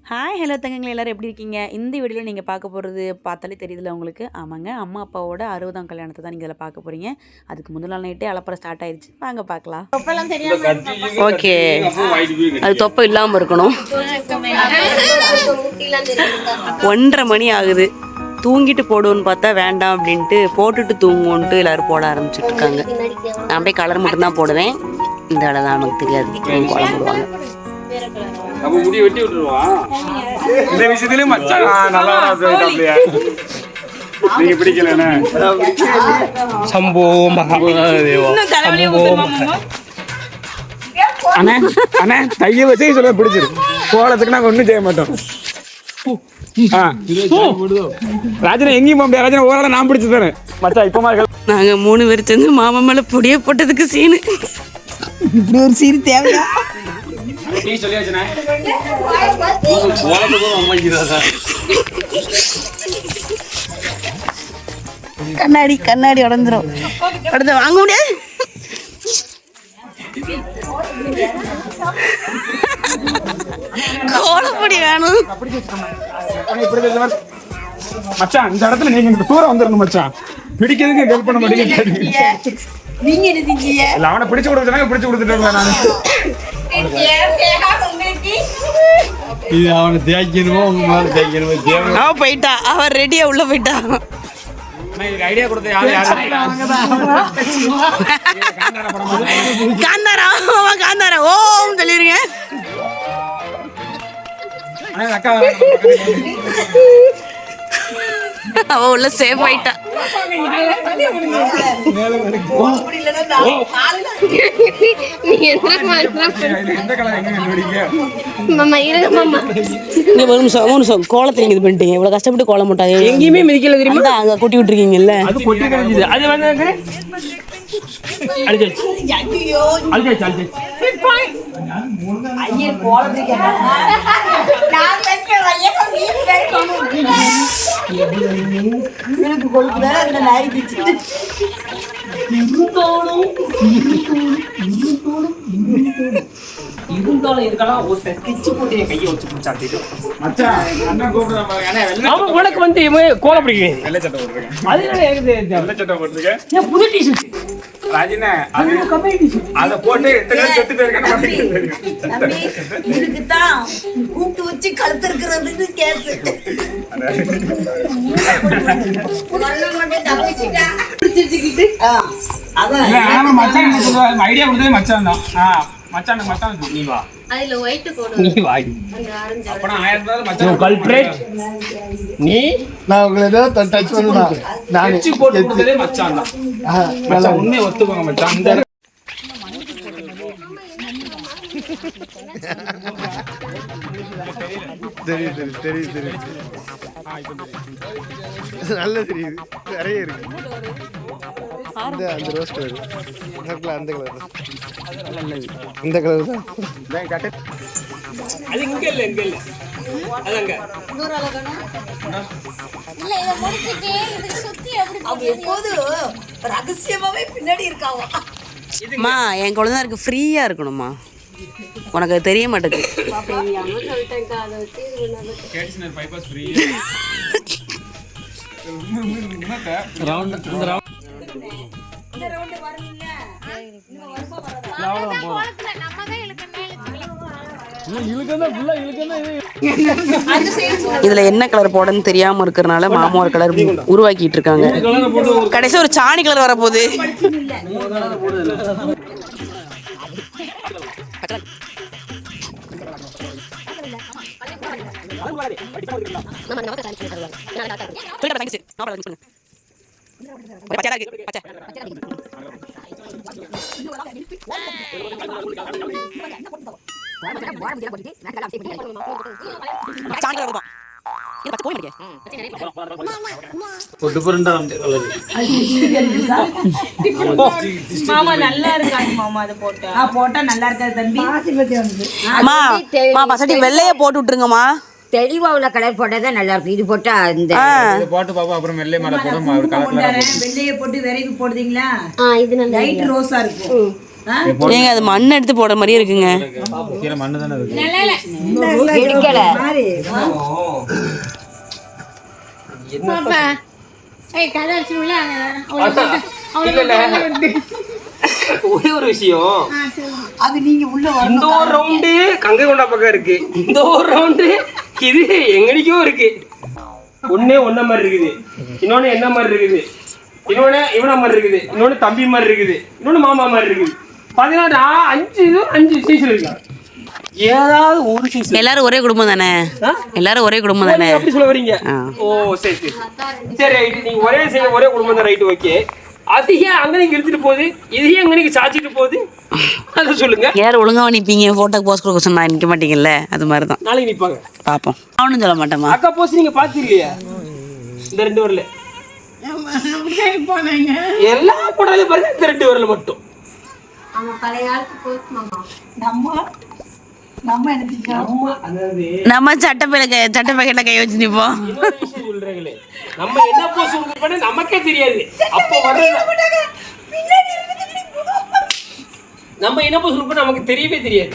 Hi hello தங்கங்களே, எல்லோரும் எப்படி இருக்கீங்க? இந்த வீடியோவில் நீங்கள் பார்க்க போகிறது பார்த்தாலே தெரியுதுல உங்களுக்கு. ஆமாங்க, அம்மா அப்பாவோட 60ஆம் கல்யாணத்தை தான் நீங்கள் இதில் பார்க்க போகிறீங்க. அதுக்கு முதல் நாள் நைட்டே அலப்பறை ஸ்டார்ட் ஆயிடுச்சு. வாங்க பார்க்கலாம். ஓகே, அது தொப்பை இல்லாமல் இருக்கணும். 1:30 மணி ஆகுது. தூங்கிட்டு போடுவோன்னு பார்த்தா வேண்டாம் அப்படின்ட்டு போட்டுட்டு தூங்குவோன்ட்டு எல்லோரும் போட ஆரம்பிச்சுட்ருக்காங்க. நான் அப்படியே கலர் மட்டும்தான் போடுவேன். இந்த வேலை தான் நமக்கு தெரியாது. கோலம் போடுவாங்க. அப்ப முடி வெட்டி விட்டுருவான். இந்த விஷயத்துலயும் மச்சான் நல்லா அப்படியே நீங்க பிடிக்கலனே. சம்போ மகாதேவா அண்ணே அண்ணே தைய வச்சே சொல்ல பிடிச்சிரு. கோலத்துக்கு நாங்க ஒண்ணும் செய்ய மாட்டோம். ராஜனா எங்கேயும் போக முடியாது. ராஜனா ஓராள நான் பிடிச்சு தரேன் மச்சான். இப்ப நாங்க 3 பேர் சேர்ந்து மாமா மேல புடிய போட்டதுக்கு சீனு. இப்படி ஒரு சீன் தேவையா? கண்ணாடி கண்ணாடி உடந்துரும். வாங்க முடியாது. கோலப்பொடி வேணும் மச்சான். இந்த இடத்துல நீங்க இந்த தூரம் வந்துடணும் மச்சான். பிடிக்கிறதுக்கு ஹெல்ப் பண்ண மாட்டேங்க. நீங்க எடுத்தீங்க. அவனை பிடிச்சு கொடுத்துட்டாங்க. பிடிச்சு கொடுத்துட்டாங்க. நான் இது அவனை தேய்க்கணுமோ உங்க மேல தேய்க்கணுமோ. அவன் போயிட்டா. அவன் ரெடியா உள்ள போயிட்டா. ஐடியா கொடுத்த காந்தாரா காந்தாரா ஓம் சொல்லிருங்க. அவ உள்ள சேஃப் ஆயிட்டா. கோலத்தை நீங்க இது பண்ணிட்டீங்க. இவ்வளவு கஷ்டப்பட்டு கோலம் போட்டாங்க. எங்கேயுமே மிதிக்கல தெரியுமா? அங்க கொட்டி விட்டுருக்கீங்கல்ல. இருந்தாலும் இதுக்கெல்லாம் ஒரு ஸ்கெட்ச் போட்டு என் கையை வச்சு பிடிச்சாட்டிட்டு உனக்கு வந்து கோல பிடிக்கும். புது டிஷர்ட் ராஜினா அதை போட்டு இதுக்குதான் கூப்பிட்டு வச்சு கழுத்து இருக்கிறது கேஸ். ஐடியா கொடுத்தது மச்சான் தான். மச்சான் மச்சான் நீ வா. அதுல ஒயிட் போடு. நீ வா. அப்பனா 1000 மச்சான் கல்பிரேட். நீ நான் உங்களை ஏதோ டச் பண்ணா நான் வெச்சி போட்டு கொடுத்ததே மச்சான் தான். மச்சான் உண்மையை ஒத்துக்கோங்க மச்சான். இந்த தெரியுது நல்ல தெரியுது. நிறைய இருக்கு. அந்த ரோஸ் கலர் அந்த கலர் இந்த கலர் தான். அது இங்க இல்ல இங்க இல்ல. அதங்க இன்னொரு அழகான இல்ல இத முடிச்சிட்டு இதுக்கு சுத்தி அப்படி எப்போது ரகசியமாவே பின்னாடி இருக்காவா. அம்மா என் குழந்தை இருக்கு ஃப்ரீயா இருக்கணும்மா. உனக்கு அது தெரிய மாட்டேங்குது. இதுல என்ன கலர் போடன்னு தெரியாம இருக்கிறதுனால மாமா ஒரு கலர் உருவாக்கிட்டு இருக்காங்க. கடைசி ஒரு சாணி கலர் வரப்போகுது. மாமா நல்லா இருக்காது மாமா. அதை போட்டா நல்லா இருக்காது தம்பி. வெள்ளைய போட்டு விட்டுருங்கம்மா. தெளிவா உள்ள கலர் போட்டாதான் நல்லா இருக்கும். இது போட்டா இந்த போட்டு பாப்பா. அப்புறம் வெள்ளை மேல போடுறோம். வெள்ளைய போட்டு விரைவு போடுதீங்களா? இது நல்லா லைட் ரோஸா இருக்கும். ஏங்க அது மண் எடுத்து போடுற மாதிரியே இருக்குங்க. கீரை மண்ணு தானே இருக்கு. பாப்பா ஏய் கதை வச்சு உள்ள ஒரே ஒரு விஷயம், இந்த ஒரு ரவுண்டு கங்கை கொண்டா பக்கம் இருக்கு, இந்த ஒரு ரவுண்டு இது எங்கடிக்கோ இருக்கு. ஒண்ணே ஒன்ன மாதிரி இருக்குது, இன்னொன்னு என்ன மாதிரி இருக்குது, இன்னொன்னு இவன மாதிரி இருக்குது, இன்னொன்னு தம்பி மாதிரி இருக்குது, இன்னொன்னு மாமா மாதிரி இருக்குது. பாத்தீங்கன்னா 5 சீசன் இருக்கு. ஏதாவது ஒரு சீசன். எல்லாரும் ஒரே குடும்பம் தானே? எல்லாரும் ஒரே குடும்பம் தானே? அப்படி சொல்ல வரீங்க? ஓ சரி சரி சரி ரைட்டு. நீங்க ஒரே குடும்பம் தான், ரைட்டு ஓகே. அது ஏன் அங்க நீங்க இழுத்துட்டு போகுது, இது ஏன் அங்க நீங்க சாச்சிட்டு போகுது, அதை சொல்லுங்க. யார் ஒழுங்கா நிப்பீங்க? போட்டோக்கு போஸ்ட் கொடுக்க சொன்னா நிக்க மாட்டீங்கல்ல, அது மாதிரி தான். நாளைக்கு நிப்பாங்க பாப்போம். அவனும் சொல்ல மாட்டேமா. அக்கா போஸ்ட் நீங்க பாத்து இல்லையா? இந்த 2 வரல எல்லா போட்டாலும் பாருங்க, இந்த 2 வரல மட்டும். நம்ம சட்டை பேக்கெட்ல கை வச்சு நிப்போம். இன்னொரு விஷயம் சொல்றீங்களே, நம்ம என்ன போஸ்ட் கொடுக்கறது நமக்கே தெரியாது. அப்போ நம்ம என்ன போஸ்ட் கொடுப்போம் நமக்கு தெரியவே தெரியாது.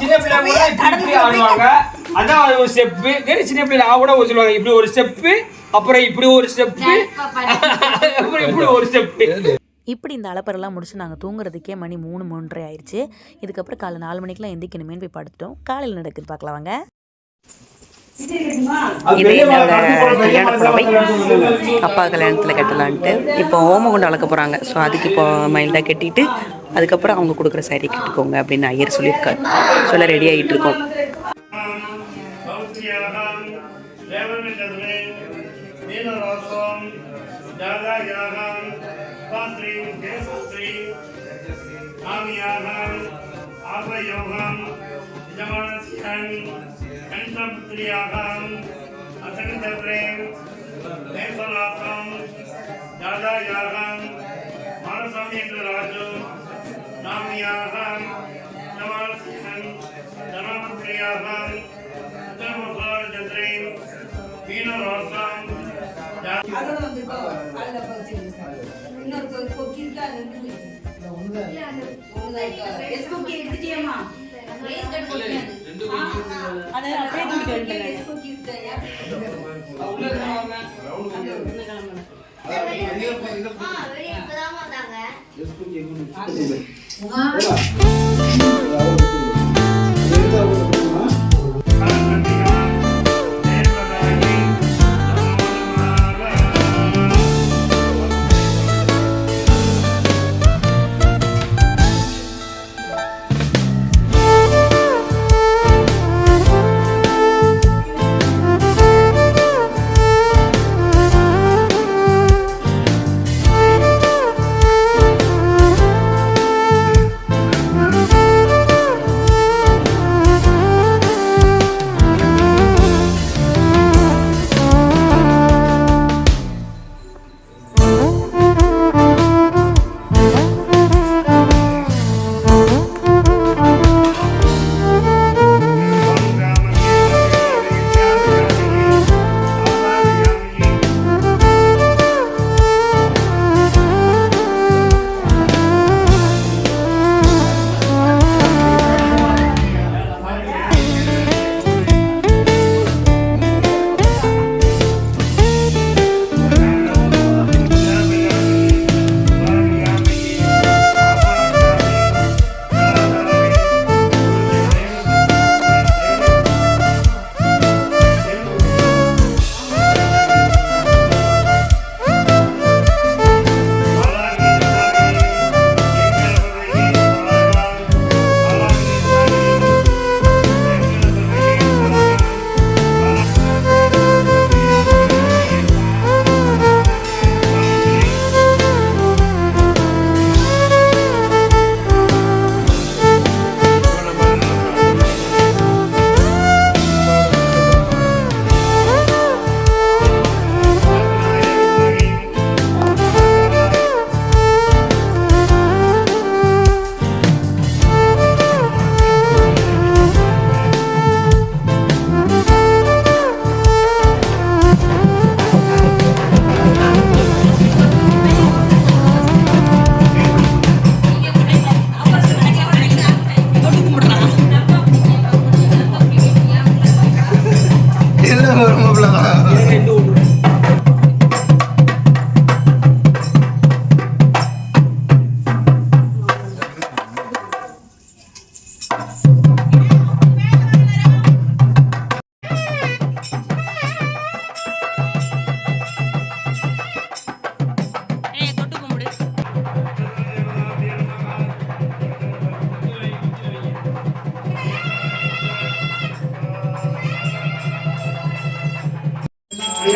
சின்ன பிள்ளை ஆடுவாங்க, அதான் ஒரு ஸ்டெப்பு. சின்ன பிள்ளை ஆட சொல்லுவாங்க, இப்படி ஒரு ஸ்டெப்பு, அப்புறம் இப்படி ஒரு ஸ்டெப்பு, அப்புறம் இப்படி ஒரு ஸ்டெப்பு. இப்படி இந்த அலப்பரெல்லாம் முடிச்சு நாங்கள் தூங்குறதுக்கே மணி 3-3:30 ஆயிடுச்சு. இதுக்கப்புறம் காலை 4 மணிக்கெலாம் எந்திரிக்கணுமேனு போய் படுத்துட்டோம். காலையில் நடக்குது பார்க்கலாம் வாங்க. இது என்னோட கல்யாண புடவை, அப்பா கல்யாணத்தில் கட்டலான்ட்டு இப்போ ஓமகுண்டம் அளக்க போகிறாங்க. ஸோ அதுக்கு இப்போ மைல்டாக கட்டிட்டு அதுக்கப்புறம் அவங்க கொடுக்குற சாரி கட்டிக்கோங்க அப்படின்னு ஐயர் சொல்லியிருக்காரு. சொல்ல ரெடி ஆகிட்டு இருக்கோம்.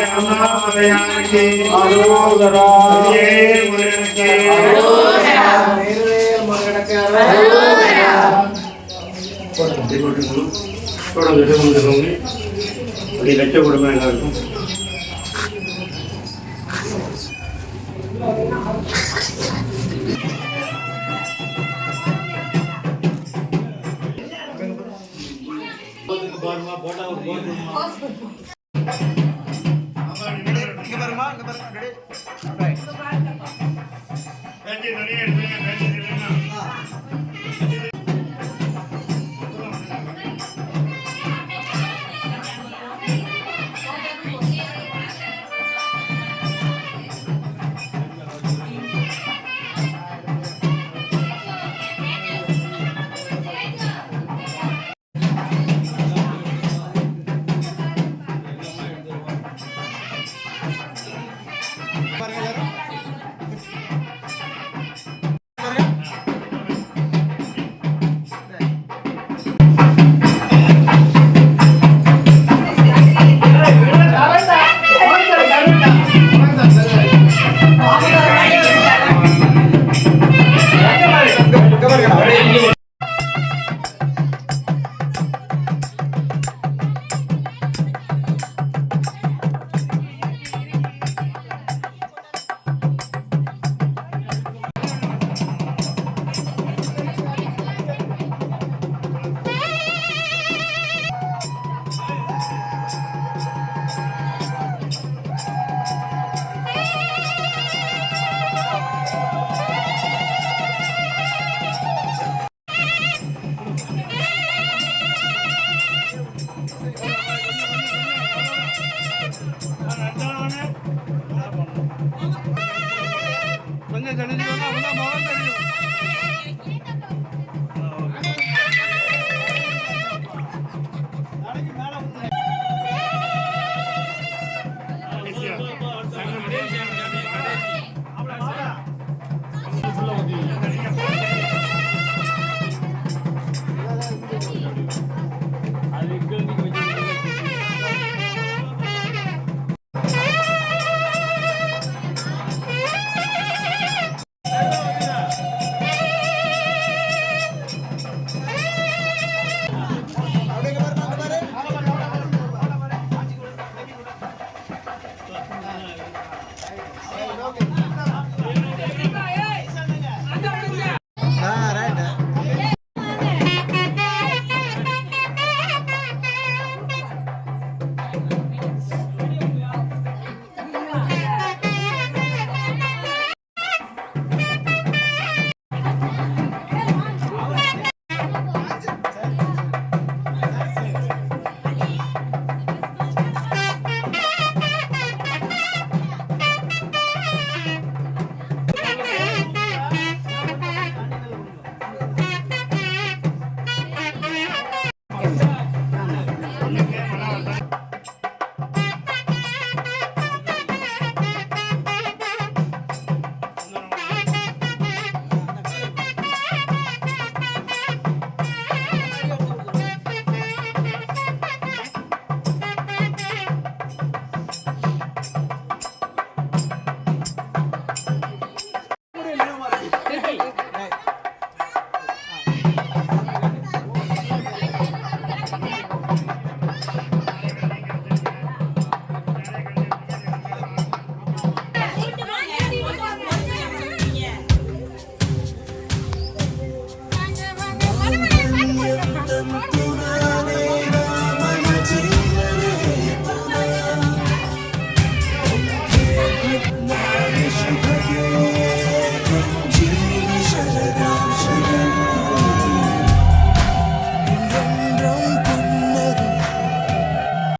அண்ணாமலையானுக்கு அரோகரா. முருகனுக்கு அரோகரா. மகனுக்கு அரோகரா. அப்படி லட்ச குடும்பம் எல்லாருக்கும் பாருமா.